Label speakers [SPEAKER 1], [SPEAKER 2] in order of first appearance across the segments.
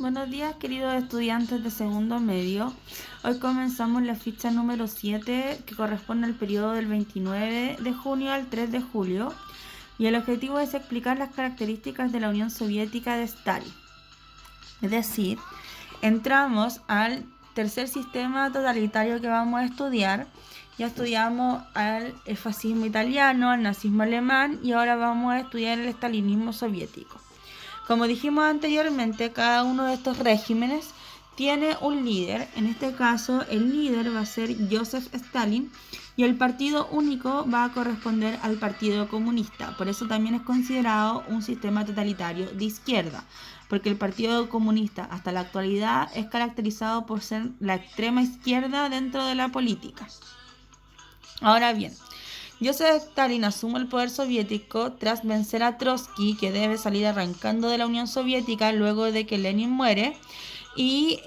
[SPEAKER 1] Buenos días, queridos estudiantes de segundo medio. Hoy comenzamos la ficha número 7, que corresponde al periodo del 29 de junio al 3 de julio, y el objetivo es explicar las características de la Unión Soviética de Stalin. Es decir, entramos al tercer sistema totalitario que vamos a estudiar. Ya estudiamos el fascismo italiano, el nazismo alemán y ahora vamos a estudiar el estalinismo soviético. Como dijimos anteriormente, cada uno de estos regímenes tiene un líder. En este caso, el líder va a ser Joseph Stalin y el partido único va a corresponder al Partido Comunista. Por eso también es considerado un sistema totalitario de izquierda, porque el Partido Comunista hasta la actualidad es caracterizado por ser la extrema izquierda dentro de la política. Ahora bien, Joseph Stalin asume el poder soviético tras vencer a Trotsky, que debe salir arrancando de la Unión Soviética luego de que Lenin muere, y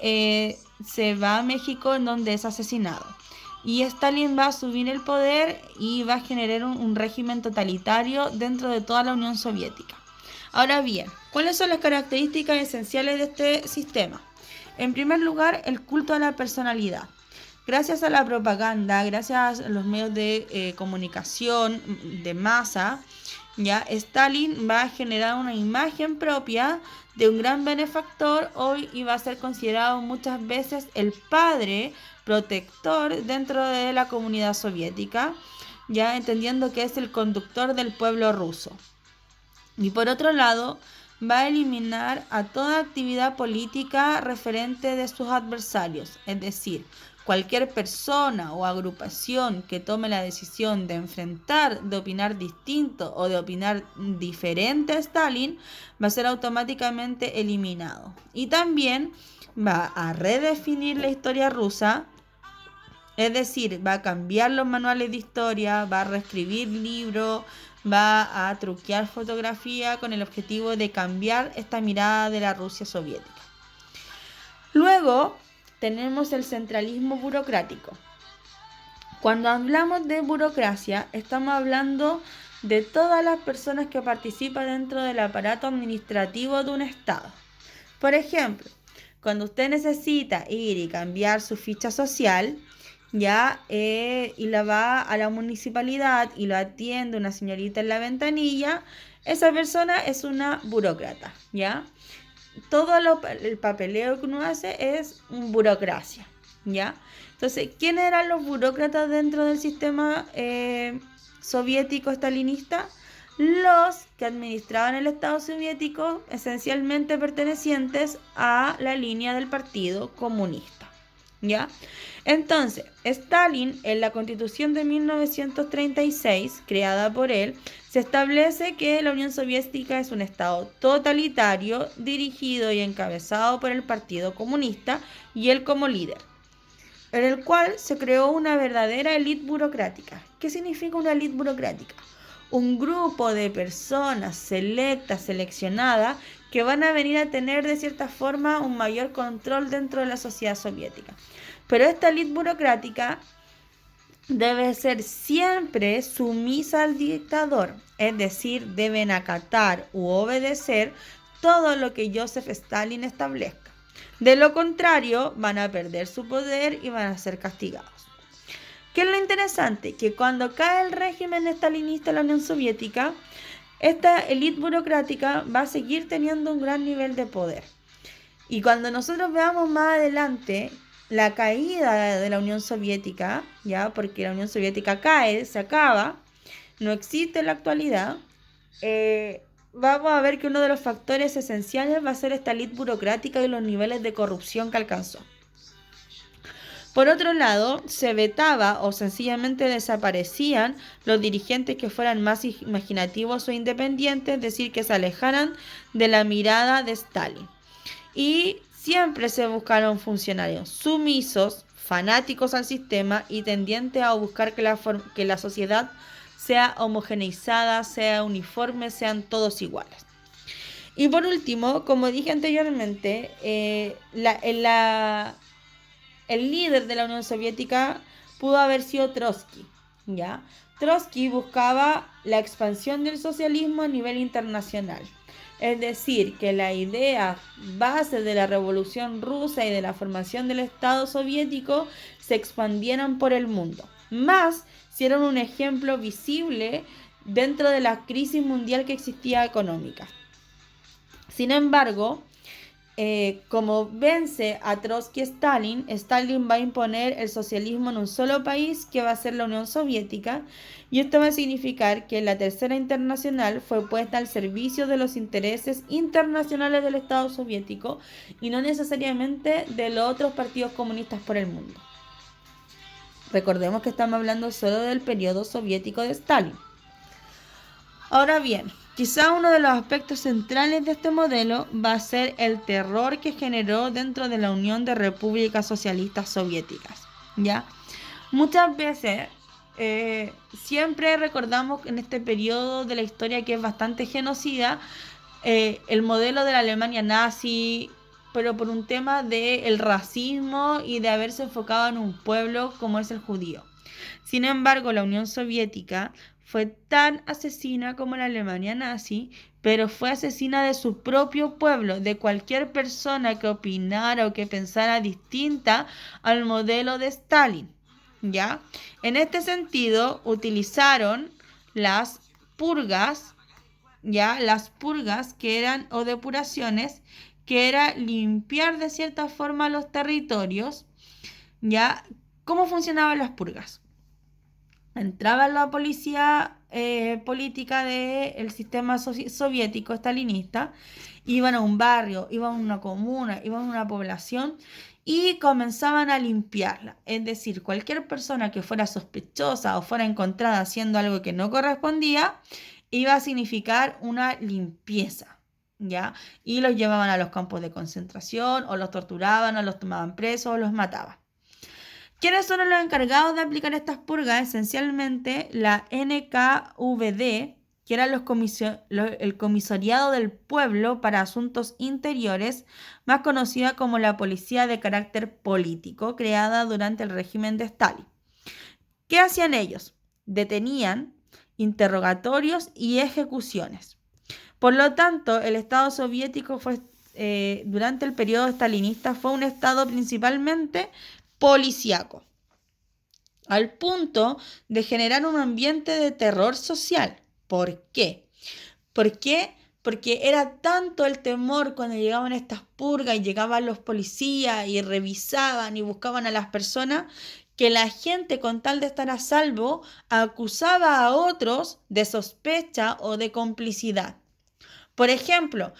[SPEAKER 1] se va a México, en donde es asesinado. Y Stalin va a asumir el poder y va a generar un régimen totalitario dentro de toda la Unión Soviética. Ahora bien, ¿cuáles son las características esenciales de este sistema? En primer lugar, el culto a la personalidad. Gracias a la propaganda, gracias a los medios de comunicación de masa, ya Stalin va a generar una imagen propia de un gran benefactor hoy y va a ser considerado muchas veces el padre protector dentro de la comunidad soviética, ya entendiendo que es el conductor del pueblo ruso. Y por otro lado, va a eliminar a toda actividad política referente de sus adversarios, es decir, cualquier persona o agrupación que tome la decisión de enfrentar, de opinar distinto o de opinar diferente a Stalin, va a ser automáticamente eliminado. Y también va a redefinir la historia rusa, es decir, va a cambiar los manuales de historia, va a reescribir libros, va a truquear fotografía con el objetivo de cambiar esta mirada de la Rusia soviética. Luego tenemos el centralismo burocrático. Cuando hablamos de burocracia, estamos hablando de todas las personas que participan dentro del aparato administrativo de un Estado. Por ejemplo, cuando usted necesita ir y cambiar su ficha social, y la va a la municipalidad y lo atiende una señorita en la ventanilla, esa persona es una burócrata, ¿ya? Todo el papeleo que uno hace es burocracia, ¿ya? Entonces, ¿quiénes eran los burócratas dentro del sistema soviético stalinista? Los que administraban el Estado soviético, esencialmente pertenecientes a la línea del Partido Comunista, ¿ya? Entonces, Stalin, en la Constitución de 1936, creada por él, se establece que la Unión Soviética es un Estado totalitario, dirigido y encabezado por el Partido Comunista y él como líder, en el cual se creó una verdadera élite burocrática. ¿Qué significa una élite burocrática? Un grupo de personas selectas, seleccionadas, que van a venir a tener de cierta forma un mayor control dentro de la sociedad soviética. Pero esta élite burocrática debe ser siempre sumisa al dictador, es decir, deben acatar u obedecer todo lo que Joseph Stalin establezca. De lo contrario, van a perder su poder y van a ser castigados. ¿Qué es lo interesante? Que cuando cae el régimen stalinista en la Unión Soviética, esta élite burocrática va a seguir teniendo un gran nivel de poder. Y cuando nosotros veamos más adelante la caída de la Unión Soviética, ya, porque la Unión Soviética cae, se acaba, no existe en la actualidad, vamos a ver que uno de los factores esenciales va a ser esta élite burocrática y los niveles de corrupción que alcanzó. Por otro lado, se vetaba o sencillamente desaparecían los dirigentes que fueran más imaginativos o independientes, es decir, que se alejaran de la mirada de Stalin. Y siempre se buscaron funcionarios sumisos, fanáticos al sistema y tendientes a buscar que la sociedad sea homogeneizada, sea uniforme, sean todos iguales. Y por último, como dije anteriormente, el líder de la Unión Soviética pudo haber sido Trotsky, ¿ya? Trotsky buscaba la expansión del socialismo a nivel internacional. Es decir, que la idea base de la Revolución Rusa y de la formación del Estado soviético se expandieran por el mundo. Más si eran un ejemplo visible dentro de la crisis mundial que existía económica. Sin embargo, como vence a Trotsky Stalin, Stalin va a imponer el socialismo en un solo país, que va a ser la Unión Soviética, y esto va a significar que la Tercera Internacional fue puesta al servicio de los intereses internacionales del Estado soviético y no necesariamente de los otros partidos comunistas por el mundo. Recordemos que estamos hablando solo del periodo soviético de Stalin. Ahora bien, quizá uno de los aspectos centrales de este modelo va a ser el terror que generó dentro de la Unión de Repúblicas Socialistas Soviéticas, ¿ya? Muchas veces, siempre recordamos en este periodo de la historia que es bastante genocida, el modelo de la Alemania nazi, pero por un tema del racismo y de haberse enfocado en un pueblo como es el judío. Sin embargo, la Unión Soviética fue tan asesina como la Alemania nazi, pero fue asesina de su propio pueblo, de cualquier persona que opinara o que pensara distinta al modelo de Stalin, ¿ya? En este sentido, utilizaron las purgas, ¿ya? Las purgas que eran, o depuraciones, que era limpiar de cierta forma los territorios, ¿ya? ¿Cómo funcionaban las purgas? Entraba la policía política del sistema soviético stalinista, iban a un barrio, iban a una comuna, iban a una población y comenzaban a limpiarla. Es decir, cualquier persona que fuera sospechosa o fuera encontrada haciendo algo que no correspondía, iba a significar una limpieza, ¿ya? Y los llevaban a los campos de concentración, o los torturaban, o los tomaban presos, o los mataban. ¿Quiénes son los encargados de aplicar estas purgas? Esencialmente la NKVD, que era el Comisariado del Pueblo para Asuntos Interiores, más conocida como la Policía de Carácter Político, creada durante el régimen de Stalin. ¿Qué hacían ellos? Detenían, interrogatorios y ejecuciones. Por lo tanto, el Estado soviético durante el periodo stalinista fue un Estado principalmente policíaco, al punto de generar un ambiente de terror social. ¿Por qué? ¿Por qué? Porque era tanto el temor cuando llegaban estas purgas y llegaban los policías y revisaban y buscaban a las personas, que la gente, con tal de estar a salvo, acusaba a otros de sospecha o de complicidad. Por ejemplo,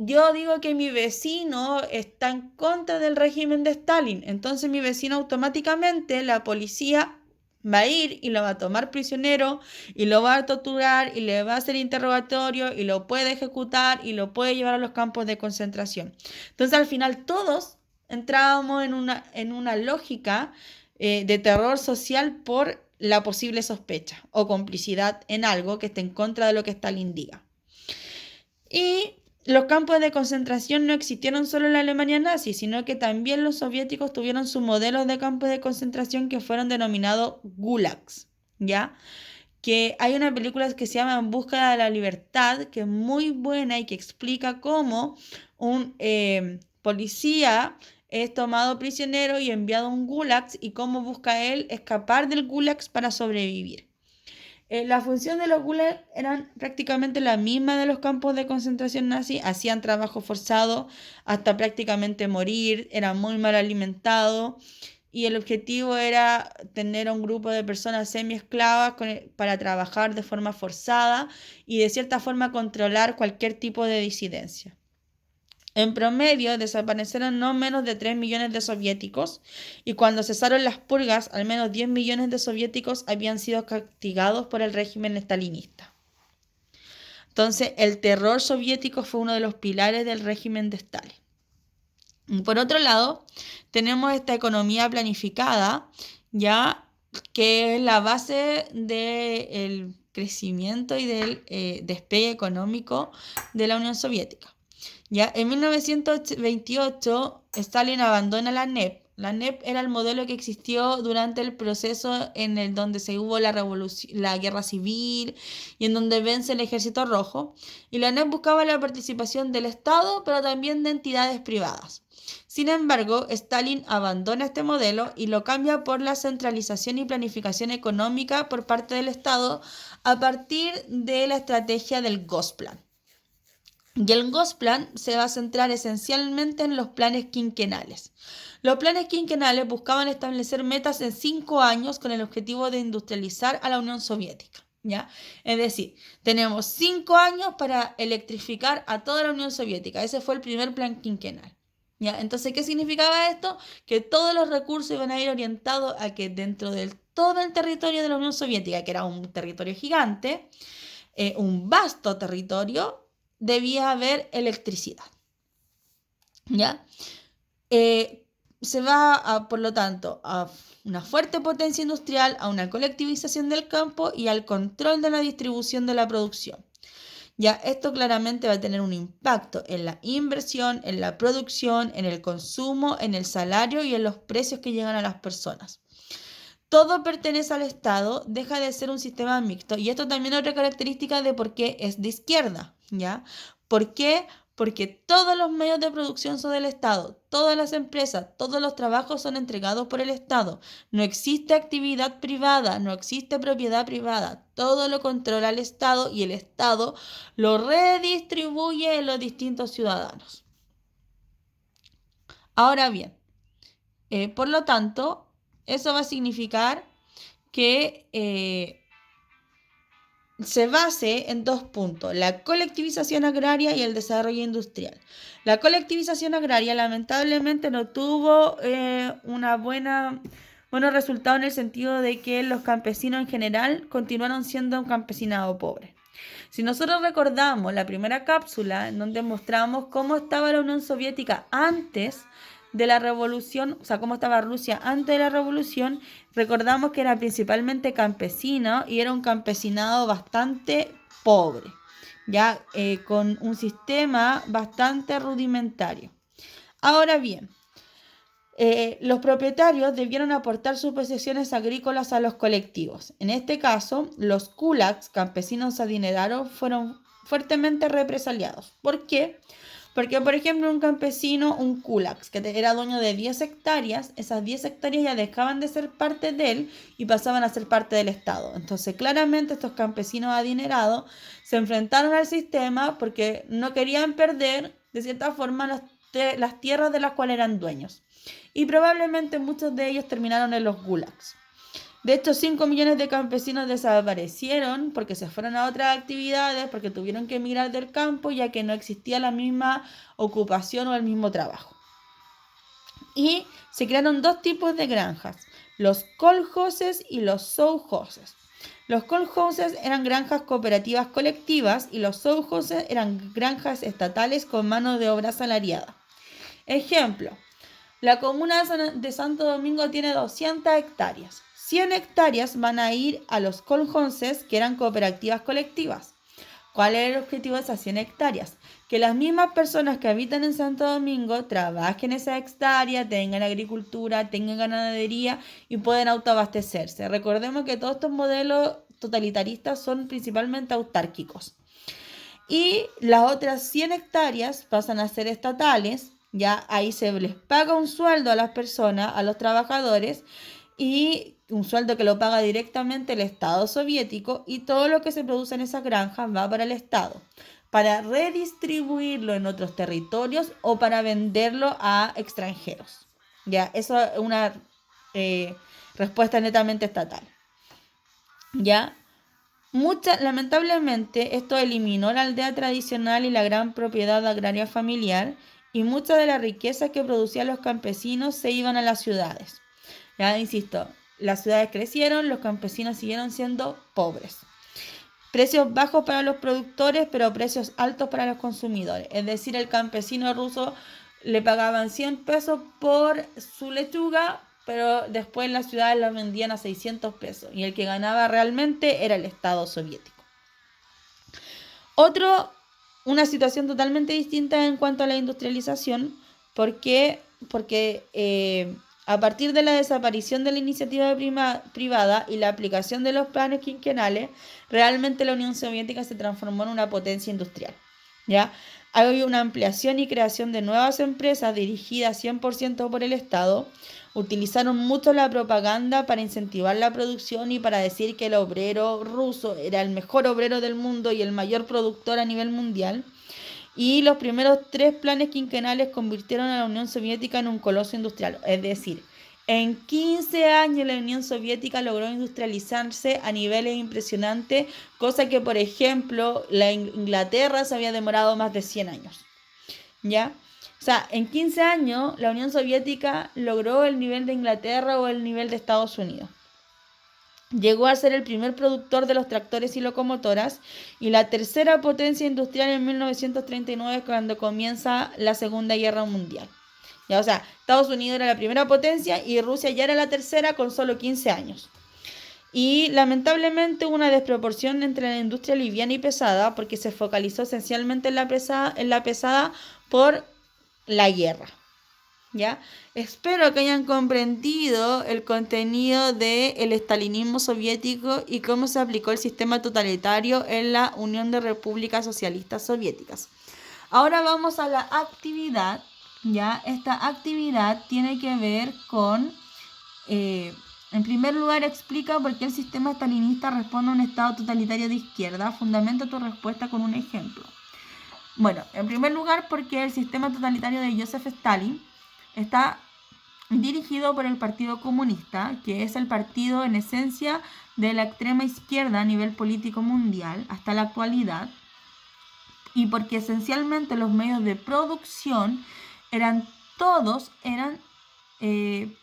[SPEAKER 1] yo digo que mi vecino está en contra del régimen de Stalin, entonces mi vecino automáticamente, la policía va a ir y lo va a tomar prisionero y lo va a torturar y le va a hacer interrogatorio y lo puede ejecutar y lo puede llevar a los campos de concentración. Entonces al final todos entrábamos en una lógica de terror social por la posible sospecha o complicidad en algo que esté en contra de lo que Stalin diga. Y los campos de concentración no existieron solo en la Alemania nazi, sino que también los soviéticos tuvieron sus modelos de campos de concentración que fueron denominados gulags, ¿ya? Que hay una película que se llama En busca de la libertad, que es muy buena y que explica cómo un policía es tomado prisionero y enviado a un gulag y cómo busca él escapar del gulag para sobrevivir. La función de los gulags eran prácticamente la misma de los campos de concentración nazi, hacían trabajo forzado hasta prácticamente morir, eran muy mal alimentados y el objetivo era tener a un grupo de personas semi-esclavas para trabajar de forma forzada y de cierta forma controlar cualquier tipo de disidencia. En promedio, desaparecieron no menos de 3 millones de soviéticos y cuando cesaron las purgas, al menos 10 millones de soviéticos habían sido castigados por el régimen stalinista. Entonces, el terror soviético fue uno de los pilares del régimen de Stalin. Por otro lado, tenemos esta economía planificada, ya que es la base del crecimiento y del despegue económico de la Unión Soviética. Ya, en 1928, Stalin abandona la NEP, La NEP era el modelo que existió durante el proceso en el donde se hubo la guerra civil y en donde vence el Ejército Rojo. Y la NEP buscaba la participación del Estado, pero también de entidades privadas. Sin embargo, Stalin abandona este modelo y lo cambia por la centralización y planificación económica por parte del Estado a partir de la estrategia del Gosplan. Y el Gosplan se va a centrar esencialmente en los planes quinquenales. Los planes quinquenales buscaban establecer metas en 5 años con el objetivo de industrializar a la Unión Soviética. ¿Ya? Es decir, tenemos 5 años para electrificar a toda la Unión Soviética. Ese fue el primer plan quinquenal. ¿Ya? Entonces, ¿qué significaba esto? Que todos los recursos iban a ir orientados a que dentro de todo el territorio de la Unión Soviética, que era un territorio gigante, un vasto territorio, debía haber electricidad. ¿Ya? Se va, por lo tanto, a una fuerte potencia industrial, a una colectivización del campo y al control de la distribución de la producción. Ya esto claramente va a tener un impacto en la inversión, en la producción, en el consumo, en el salario y en los precios que llegan a las personas. Todo pertenece al Estado, deja de ser un sistema mixto. Y esto también es otra característica de por qué es de izquierda, ¿ya? ¿Por qué? Porque todos los medios de producción son del Estado, todas las empresas, todos los trabajos son entregados por el Estado. No existe actividad privada, no existe propiedad privada, todo lo controla el Estado y el Estado lo redistribuye en los distintos ciudadanos. Ahora bien, por lo tanto, eso va a significar que se base en 2 puntos, la colectivización agraria y el desarrollo industrial. La colectivización agraria lamentablemente no tuvo buenos resultados en el sentido de que los campesinos en general continuaron siendo un campesinado pobre. Si nosotros recordamos la primera cápsula en donde mostramos cómo estaba la Unión Soviética antes de la revolución, o sea, cómo estaba Rusia antes de la revolución, recordamos que era principalmente campesino y era un campesinado bastante pobre, ya con un sistema bastante rudimentario. Ahora bien, los propietarios debieron aportar sus posesiones agrícolas a los colectivos. En este caso, los kulaks, campesinos adinerados, fueron fuertemente represaliados. ¿Por qué? Porque, por ejemplo, un campesino, un kulak, que era dueño de 10 hectáreas, esas 10 hectáreas ya dejaban de ser parte de él y pasaban a ser parte del Estado. Entonces, claramente estos campesinos adinerados se enfrentaron al sistema porque no querían perder, de cierta forma, las tierras de las cuales eran dueños. Y probablemente muchos de ellos terminaron en los gulags. De hecho, 5 millones de campesinos desaparecieron porque se fueron a otras actividades, porque tuvieron que emigrar del campo, ya que no existía la misma ocupación o el mismo trabajo. Y se crearon 2 tipos de granjas, los kolhoses y los sovhoses. Los kolhoses eran granjas cooperativas colectivas y los sovhoses eran granjas estatales con mano de obra asalariada. Ejemplo, la comuna de Santo Domingo tiene 200 hectáreas. 100 hectáreas van a ir a los kolhoses, que eran cooperativas colectivas. ¿Cuál es el objetivo de esas 100 hectáreas? Que las mismas personas que habitan en Santo Domingo trabajen esas hectáreas, tengan agricultura, tengan ganadería y puedan autoabastecerse. Recordemos que todos estos modelos totalitaristas son principalmente autárquicos. Y las otras 100 hectáreas pasan a ser estatales. Ya ahí se les paga un sueldo a las personas, a los trabajadores, y un sueldo que lo paga directamente el Estado soviético, y todo lo que se produce en esas granjas va para el Estado, para redistribuirlo en otros territorios o para venderlo a extranjeros. Ya, eso es una respuesta netamente estatal. Ya. Lamentablemente, esto eliminó la aldea tradicional y la gran propiedad agraria familiar, y mucha de la riqueza que producían los campesinos se iban a las ciudades. Ya insisto, las ciudades crecieron, los campesinos siguieron siendo pobres. Precios bajos para los productores, pero precios altos para los consumidores. Es decir, el campesino ruso le pagaban 100 pesos por su lechuga, pero después en las ciudades la vendían a 600 pesos. Y el que ganaba realmente era el Estado soviético. Una situación totalmente distinta en cuanto a la industrialización. ¿Por qué? Porque A partir de la desaparición de la iniciativa privada y la aplicación de los planes quinquenales, realmente la Unión Soviética se transformó en una potencia industrial. ¿Ya? Hay una ampliación y creación de nuevas empresas dirigidas 100% por el Estado. Utilizaron mucho la propaganda para incentivar la producción y para decir que el obrero ruso era el mejor obrero del mundo y el mayor productor a nivel mundial. Y los primeros 3 planes quinquenales convirtieron a la Unión Soviética en un coloso industrial. Es decir, en 15 años la Unión Soviética logró industrializarse a niveles impresionantes, cosa que, por ejemplo, la Inglaterra se había demorado más de 100 años. ¿Ya? O sea, en 15 años la Unión Soviética logró el nivel de Inglaterra o el nivel de Estados Unidos. Llegó a ser el primer productor de los tractores y locomotoras y la tercera potencia industrial en 1939 cuando comienza la Segunda Guerra Mundial. Ya, o sea, Estados Unidos era la primera potencia y Rusia ya era la tercera con solo 15 años. Y lamentablemente hubo una desproporción entre la industria liviana y pesada porque se focalizó esencialmente en la pesada por la guerra. ¿Ya? Espero que hayan comprendido el contenido del estalinismo soviético y cómo se aplicó el sistema totalitario en la Unión de Repúblicas Socialistas Soviéticas. Ahora vamos a la actividad, ¿ya? Esta actividad tiene que ver con, en primer lugar, explica por qué el sistema estalinista responde a un estado totalitario de izquierda. Fundamenta tu respuesta con un ejemplo. Bueno, en primer lugar, porque el sistema totalitario de Joseph Stalin está dirigido por el Partido Comunista, que es el partido en esencia de la extrema izquierda a nivel político mundial hasta la actualidad, y porque esencialmente los medios de producción eran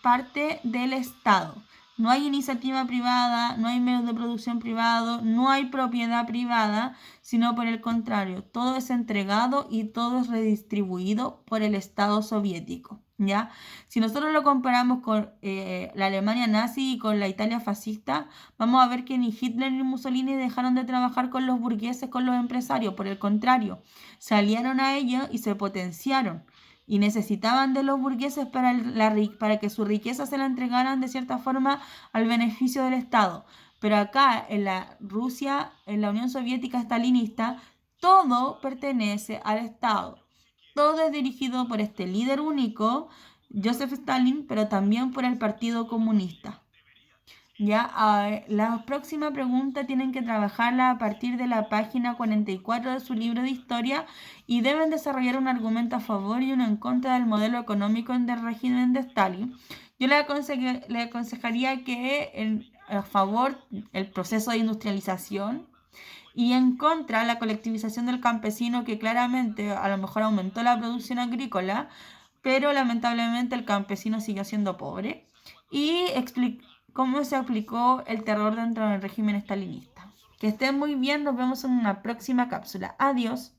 [SPEAKER 1] parte del Estado. No hay iniciativa privada, no hay medios de producción privados, no hay propiedad privada, sino por el contrario, todo es entregado y todo es redistribuido por el Estado soviético, ¿ya? Si nosotros lo comparamos con la Alemania nazi y con la Italia fascista, vamos a ver que ni Hitler ni Mussolini dejaron de trabajar con los burgueses, con los empresarios, por el contrario, se aliaron a ellos y se potenciaron. Y necesitaban de los burgueses para que su riqueza se la entregaran de cierta forma al beneficio del Estado. Pero acá, en la Rusia, en la Unión Soviética stalinista, todo pertenece al Estado. Todo es dirigido por este líder único, Joseph Stalin, pero también por el Partido Comunista. Ya, la próxima pregunta tienen que trabajarla a partir de la página 44 de su libro de historia y deben desarrollar un argumento a favor y uno en contra del modelo económico del régimen de Stalin. Yo le aconsejaría que a favor el proceso de industrialización y en contra la colectivización del campesino, que claramente a lo mejor aumentó la producción agrícola, pero lamentablemente el campesino siguió siendo pobre. Y cómo se aplicó el terror dentro del régimen estalinista. Que estén muy bien, nos vemos en una próxima cápsula. Adiós.